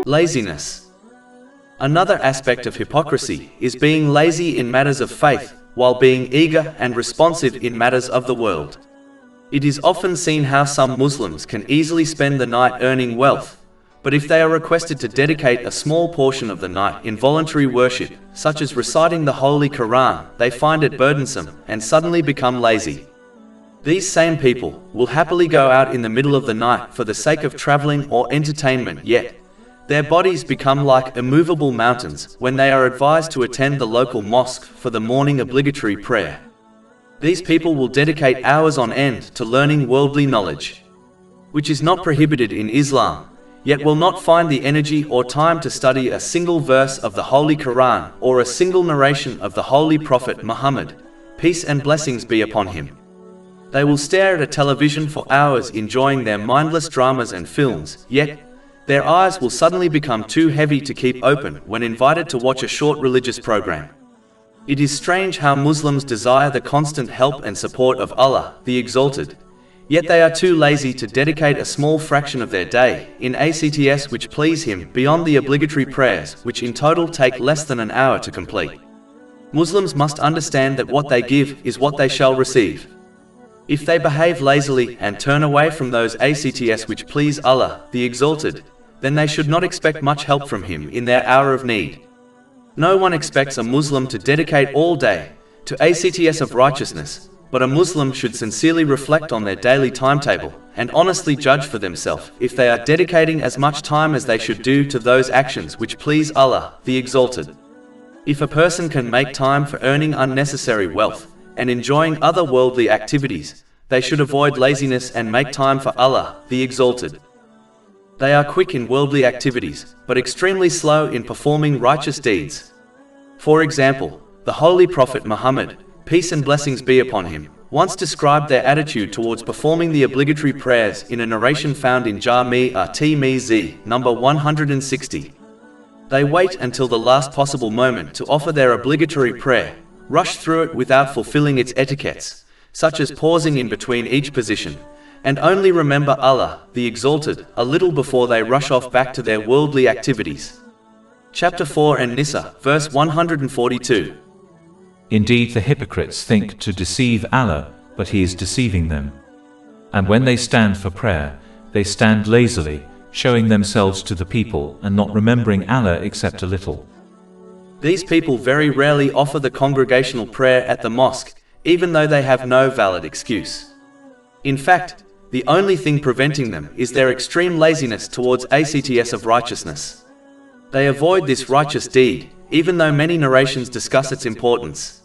Laziness. Another aspect of hypocrisy is being lazy in matters of faith, while being eager and responsive in matters of the world. It is often seen how some Muslims can easily spend the night earning wealth, but if they are requested to dedicate a small portion of the night in voluntary worship, such as reciting the Holy Quran, they find it burdensome and suddenly become lazy. These same people will happily go out in the middle of the night for the sake of traveling or entertainment, yet their bodies become like immovable mountains when they are advised to attend the local mosque for the morning obligatory prayer. These people will dedicate hours on end to learning worldly knowledge, which is not prohibited in Islam, yet will not find the energy or time to study a single verse of the Holy Quran or a single narration of the Holy Prophet Muhammad, peace and blessings be upon him. They will stare at a television for hours enjoying their mindless dramas and films, yet their eyes will suddenly become too heavy to keep open when invited to watch a short religious program. It is strange how Muslims desire the constant help and support of Allah, the Exalted, yet they are too lazy to dedicate a small fraction of their day in acts which please Him beyond the obligatory prayers, which in total take less than an hour to complete. Muslims must understand that what they give is what they shall receive. If they behave lazily and turn away from those acts which please Allah, the Exalted, then they should not expect much help from Him in their hour of need. No one expects a Muslim to dedicate all day to acts of righteousness, but a Muslim should sincerely reflect on their daily timetable and honestly judge for themselves if they are dedicating as much time as they should do to those actions which please Allah, the Exalted. If a person can make time for earning unnecessary wealth and enjoying other worldly activities, they should avoid laziness and make time for Allah, the Exalted. They are quick in worldly activities, but extremely slow in performing righteous deeds. For example, the Holy Prophet Muhammad, peace and blessings be upon him, once described their attitude towards performing the obligatory prayers in a narration found in Jami' at-Tirmidhi, number 160. They wait until the last possible moment to offer their obligatory prayer, rush through it without fulfilling its etiquettes, such as pausing in between each position, and only remember Allah, the Exalted, a little before they rush off back to their worldly activities. Chapter 4 An-Nisa, verse 142. Indeed, the hypocrites think to deceive Allah, but He is deceiving them. And when they stand for prayer, they stand lazily, showing themselves to the people and not remembering Allah except a little. These people very rarely offer the congregational prayer at the mosque, even though they have no valid excuse. In fact, the only thing preventing them is their extreme laziness towards acts of righteousness. They avoid this righteous deed, even though many narrations discuss its importance.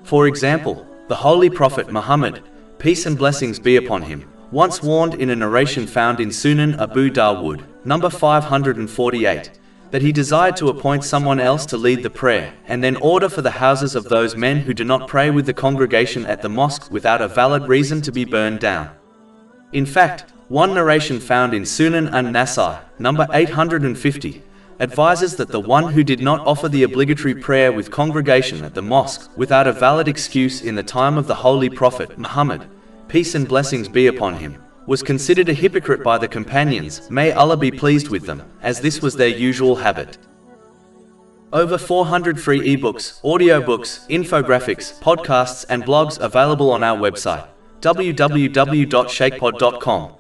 For example, the Holy Prophet Muhammad, peace and blessings be upon him, once warned in a narration found in Sunan Abu Dawud, number 548, that he desired to appoint someone else to lead the prayer, and then order for the houses of those men who do not pray with the congregation at the mosque without a valid reason to be burned down. In fact, one narration found in Sunan an-Nasai, number 850, advises that the one who did not offer the obligatory prayer with congregation at the mosque without a valid excuse in the time of the Holy Prophet Muhammad, peace and blessings be upon him, was considered a hypocrite by the companions, may Allah be pleased with them, as this was their usual habit. Over 400 free ebooks, audiobooks, infographics, podcasts and blogs available on our website, www.shakepod.com.